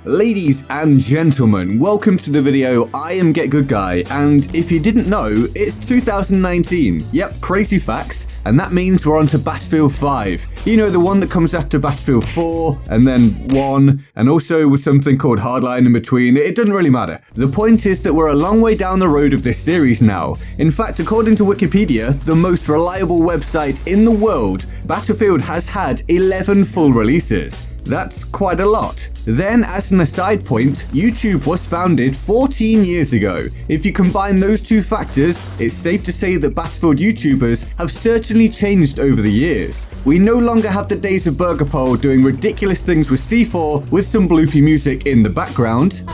Ladies and gentlemen, welcome to the video. I am Get Good Guy, and if you didn't know, it's 2019. Yep, crazy facts, and that means we're on to Battlefield 5. You know, the one that comes after Battlefield 4, and then 1, and also with something called Hardline in between. It doesn't really matter. The point is that we're a long way down the road of this series now. In fact, according to Wikipedia, the most reliable website in the world, Battlefield has had 11 full releases. That's quite a lot. Then, as an aside point, YouTube was founded 14 years ago. If you combine those two factors, it's safe to say that Battlefield YouTubers have certainly changed over the years. We no longer have the days of Burger Pole doing ridiculous things with C4 with some bloopy music in the background.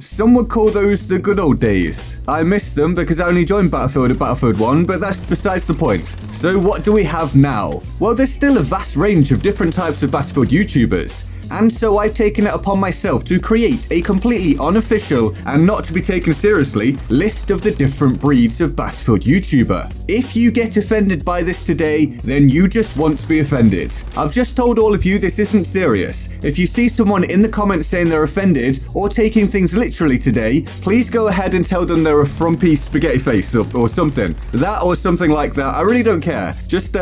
Some would call those the good old days. I missed them because I only joined Battlefield at Battlefield 1, but that's besides the point. So what do we have now? Well, there's still a vast range of different types of Battlefield YouTubers. And so I've taken it upon myself to create a completely unofficial and not to be taken seriously list of the different breeds of Battlefield YouTuber. If you get offended by this today, then you just want to be offended. I've just told all of you this isn't serious. If you see someone in the comments saying they're offended or taking things literally today, please go ahead and tell them they're a frumpy spaghetti face or something. That or something like that. I really don't care. Just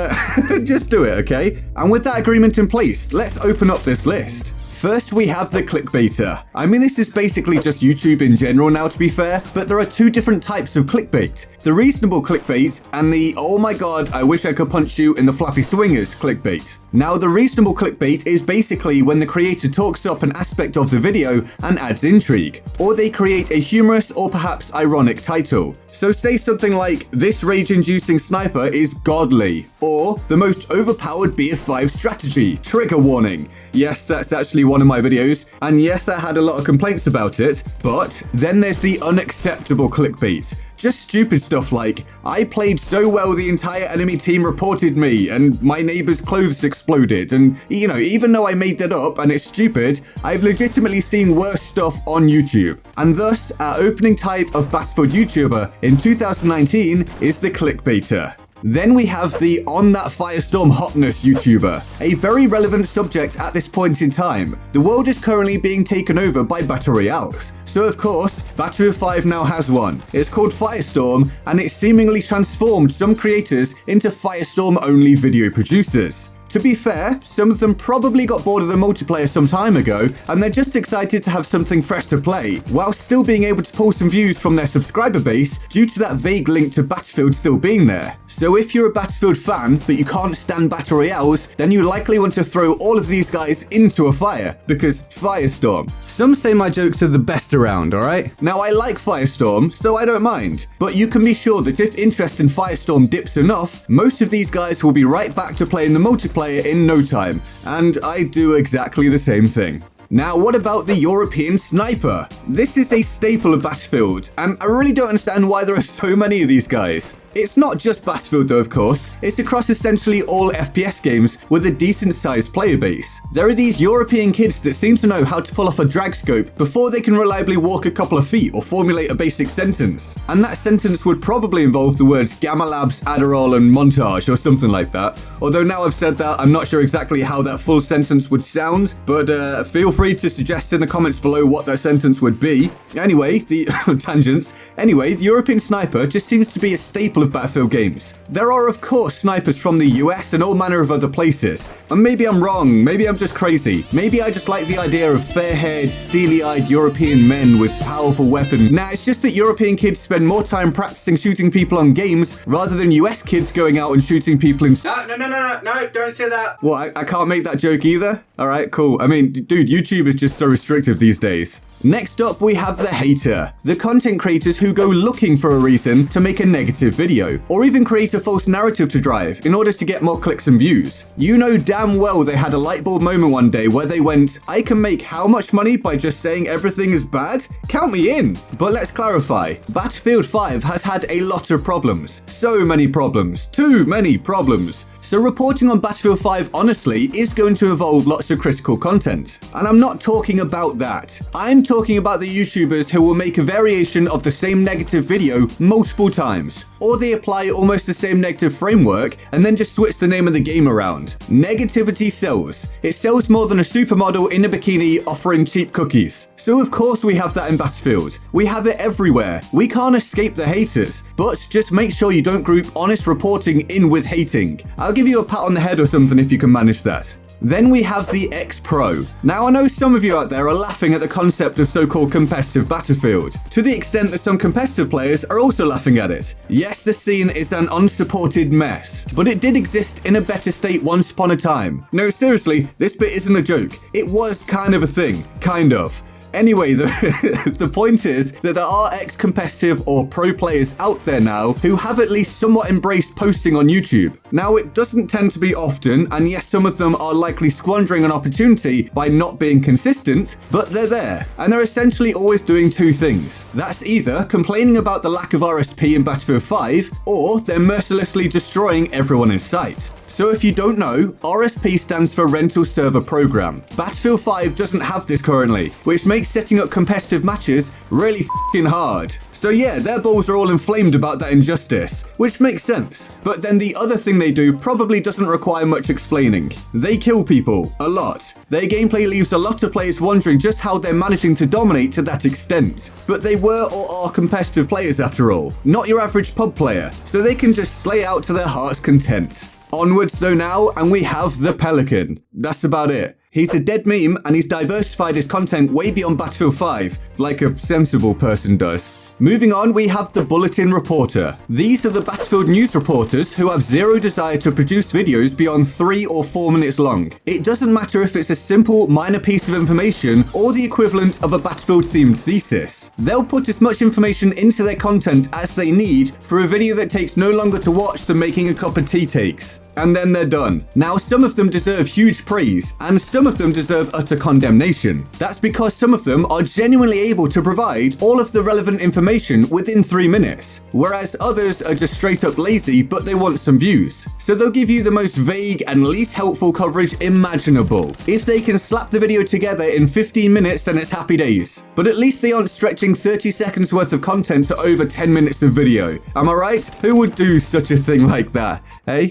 just do it, okay? And with that agreement in place, let's open up this list. First, we have the clickbaiter. I mean, this is basically just YouTube in general now, to be fair, but there are two different types of clickbait. The reasonable clickbait and the, oh my god, I wish I could punch you in the flappy swingers clickbait. Now, the reasonable clickbait is basically when the creator talks up an aspect of the video and adds intrigue, or they create a humorous or perhaps ironic title. So say something like, this rage-inducing sniper is godly, or the most overpowered BF5 strategy, trigger warning. Yes, that's actually one of my videos, and yes, I had a lot of complaints about it, but then there's the unacceptable clickbait. Just stupid stuff like, I played so well the entire enemy team reported me, and my neighbor's clothes exploded, and you know, even though I made that up and it's stupid, I've legitimately seen worse stuff on YouTube. And thus, our opening type of Battlefield YouTuber in 2019 is the clickbaiter. Then we have the On That Firestorm Hotness YouTuber, a very relevant subject at this point in time. The world is currently being taken over by Battle Royales, so of course, Battlefield 5 now has one. It's called Firestorm, and it's seemingly transformed some creators into Firestorm-only video producers. To be fair, some of them probably got bored of the multiplayer some time ago, and they're just excited to have something fresh to play, while still being able to pull some views from their subscriber base due to that vague link to Battlefield still being there. So if you're a Battlefield fan, but you can't stand Battle Royales, then you likely want to throw all of these guys into a fire, because Firestorm. Some say my jokes are the best around, alright? Now I like Firestorm, so I don't mind, but you can be sure that if interest in Firestorm dips enough, most of these guys will be right back to playing the multiplayer in no time, and I do exactly the same thing. Now, what about the European sniper? This is a staple of Battlefield, and I really don't understand why there are so many of these guys. It's not just Battlefield though, of course. It's across essentially all FPS games with a decent sized player base. There are these European kids that seem to know how to pull off a drag scope before they can reliably walk a couple of feet or formulate a basic sentence. And that sentence would probably involve the words Gamma Labs, Adderall and montage or something like that. Although now I've said that, I'm not sure exactly how that full sentence would sound, but feel free to suggest in the comments below what that sentence would be. Anyway, the tangents. Anyway, the European sniper just seems to be a staple of Battlefield games. There are of course snipers from the US and all manner of other places. And maybe I'm wrong, maybe I'm just crazy. Maybe I just like the idea of fair-haired, steely-eyed European men with powerful weapons. Nah, it's just that European kids spend more time practicing shooting people on games rather than US kids going out and shooting people in... No, don't say that. Well, I can't make that joke either? Alright, cool. I mean, dude, YouTube is just so restrictive these days. Next up, we have the hater, the content creators who go looking for a reason to make a negative video, or even create a false narrative to drive in order to get more clicks and views. You know damn well they had a light bulb moment one day where they went, I can make how much money by just saying everything is bad? Count me in! But let's clarify, Battlefield 5 has had a lot of problems. So many problems. Too many problems. So reporting on Battlefield 5 honestly is going to involve lots of critical content. And I'm not talking about that. I'm talking about the YouTubers who will make a variation of the same negative video multiple times, or they apply almost the same negative framework and then just switch the name of the game around. Negativity sells. It sells more than a supermodel in a bikini offering cheap cookies. So of course we have that in Battlefield. We have it everywhere. We can't escape the haters, but just make sure you don't group honest reporting in with hating. I'll give you a pat on the head or something if you can manage that. Then we have the XPro. Now I know some of you out there are laughing at the concept of so-called competitive Battlefield, to the extent that some competitive players are also laughing at it. Yes, the scene is an unsupported mess, but it did exist in a better state once upon a time. No, seriously, this bit isn't a joke. It was kind of a thing. Kind of. Anyway, the point is that there are ex-competitive or pro players out there now who have at least somewhat embraced posting on YouTube. Now, it doesn't tend to be often, and yes, some of them are likely squandering an opportunity by not being consistent, but they're there, and they're essentially always doing two things. That's either complaining about the lack of RSP in Battlefield 5, or they're mercilessly destroying everyone in sight. So if you don't know, RSP stands for Rental Server Program. Battlefield 5 doesn't have this currently, which makes setting up competitive matches really f***ing hard. So yeah, their balls are all inflamed about that injustice, which makes sense. But then the other thing they do probably doesn't require much explaining. They kill people, a lot. Their gameplay leaves a lot of players wondering just how they're managing to dominate to that extent. But they were or are competitive players after all, not your average pub player, so they can just slay out to their heart's content. Onwards though now, and we have the Pelican. That's about it. He's a dead meme and he's diversified his content way beyond Battlefield 5, like a sensible person does. Moving on, we have the Bulletin Reporter. These are the Battlefield news reporters who have zero desire to produce videos beyond 3 or 4 minutes long. It doesn't matter if it's a simple, minor piece of information or the equivalent of a Battlefield-themed thesis. They'll put as much information into their content as they need for a video that takes no longer to watch than making a cup of tea takes. And then they're done. Now, some of them deserve huge praise, and some of them deserve utter condemnation. That's because some of them are genuinely able to provide all of the relevant information within 3 minutes, whereas others are just straight up lazy, but they want some views. So they'll give you the most vague and least helpful coverage imaginable. If they can slap the video together in 15 minutes, then it's happy days. But at least they aren't stretching 30 seconds worth of content to over 10 minutes of video. Am I right? Who would do such a thing like that, eh?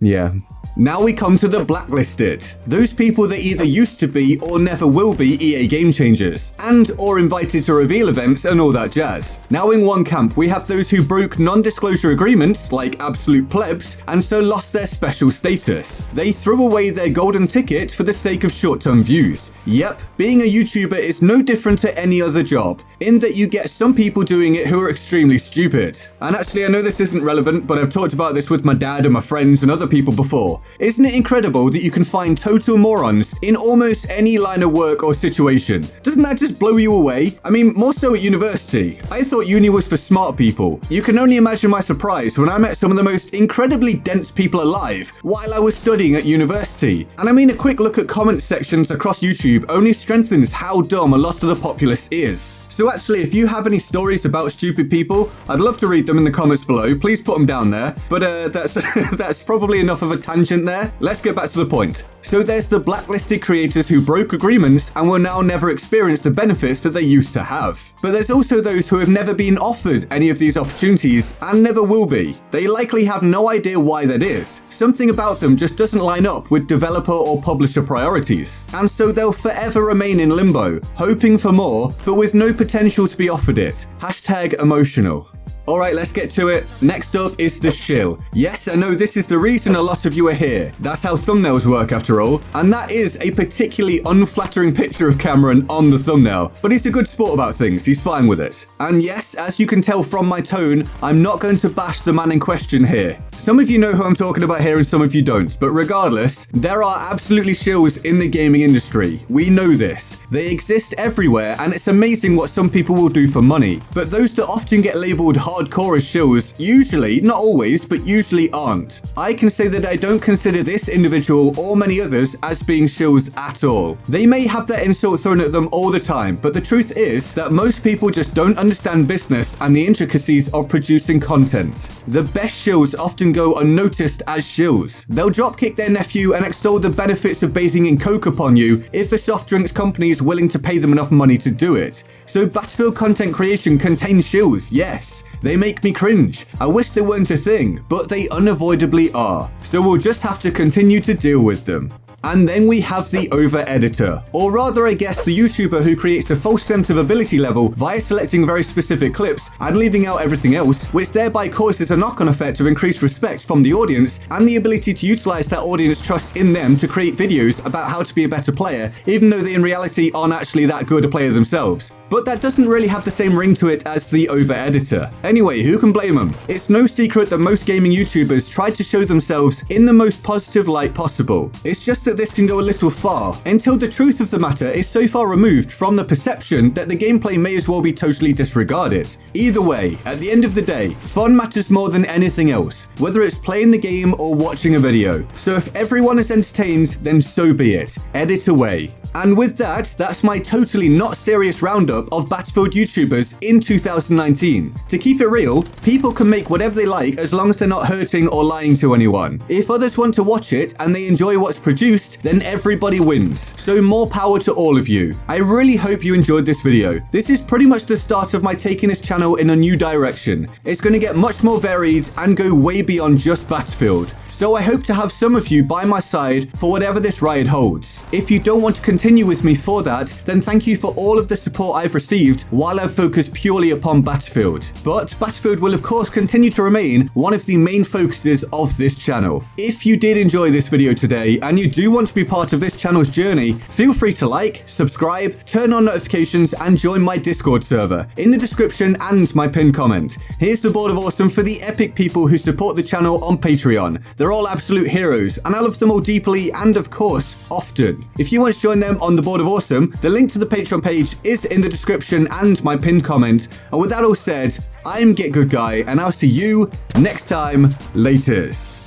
Yeah. Now we come to the blacklisted. Those people that either used to be or never will be EA game changers, and or invited to reveal events and all that jazz. Now in one camp, we have those who broke non-disclosure agreements, like absolute plebs, and so lost their special status. They threw away their golden ticket for the sake of short-term views. Yep, being a YouTuber is no different to any other job, in that you get some people doing it who are extremely stupid. And actually, I know this isn't relevant, but I've talked about this with my dad and my friends and other people before. Isn't it incredible that you can find total morons in almost any line of work or situation? Doesn't that just blow you away? I mean, more so at university. I thought uni was for smart people. You can only imagine my surprise when I met some of the most incredibly dense people alive while I was studying at university. And I mean, a quick look at comment sections across YouTube only strengthens how dumb a lot of the populace is. So actually, if you have any stories about stupid people, I'd love to read them in the comments below. Please put them down there. But that's probably enough of a tangent there. Let's get back to the point. So there's the blacklisted creators who broke agreements and will now never experience the benefits that they used to have. But there's also those who have never been offered any of these opportunities and never will be. They likely have no idea why that is. Something about them just doesn't line up with developer or publisher priorities. And so they'll forever remain in limbo, hoping for more, but with no potential to be offered it. #emotional. Alright, let's get to it. Next up is the shill. Yes, I know this is the reason a lot of you are here. That's how thumbnails work after all. And that is a particularly unflattering picture of Cameron on the thumbnail. But he's a good sport about things, he's fine with it. And yes, as you can tell from my tone, I'm not going to bash the man in question here. Some of you know who I'm talking about here and some of you don't. But regardless, there are absolutely shills in the gaming industry. We know this. They exist everywhere and it's amazing what some people will do for money. But those that often get labelled hard hardcore as shills usually, not always, but usually aren't. I can say that I don't consider this individual or many others as being shills at all. They may have their insult thrown at them all the time, but the truth is that most people just don't understand business and the intricacies of producing content. The best shills often go unnoticed as shills. They'll dropkick their nephew and extol the benefits of bathing in coke upon you if a soft drinks company is willing to pay them enough money to do it. So Battlefield content creation contains shills, yes. They make me cringe. I wish they weren't a thing, but they unavoidably are. So we'll just have to continue to deal with them. And then we have the over-editor, or rather I guess the YouTuber who creates a false sense of ability level via selecting very specific clips and leaving out everything else, which thereby causes a knock-on effect of increased respect from the audience and the ability to utilize that audience trust in them to create videos about how to be a better player, even though they in reality aren't actually that good a player themselves. But that doesn't really have the same ring to it as the over-editor. Anyway, who can blame them? It's no secret that most gaming YouTubers try to show themselves in the most positive light possible. It's just that this can go a little far, until the truth of the matter is so far removed from the perception that the gameplay may as well be totally disregarded. Either way, at the end of the day, fun matters more than anything else, whether it's playing the game or watching a video. So if everyone is entertained, then so be it. Edit away. And with that, that's my totally not serious roundup of Battlefield YouTubers in 2019. To keep it real, people can make whatever they like as long as they're not hurting or lying to anyone. If others want to watch it and they enjoy what's produced, then everybody wins. So more power to all of you. I really hope you enjoyed this video. This is pretty much the start of my taking this channel in a new direction. It's going to get much more varied and go way beyond just Battlefield. So I hope to have some of you by my side for whatever this ride holds. If you don't want to continue with me for that, then thank you for all of the support I've received while I've focused purely upon Battlefield. But Battlefield will of course continue to remain one of the main focuses of this channel. If you did enjoy this video today and you do want to be part of this channel's journey, feel free to like, subscribe, turn on notifications and join my Discord server in the description and my pinned comment. Here's the Board of Awesome for the epic people who support the channel on Patreon. They're all absolute heroes and I love them all deeply and of course often. If you want to join them on the Board of Awesome, the link to the Patreon page is in the description and my pinned comment. And with that all said, I'm Get Good Guy and I'll see you next time. Laters.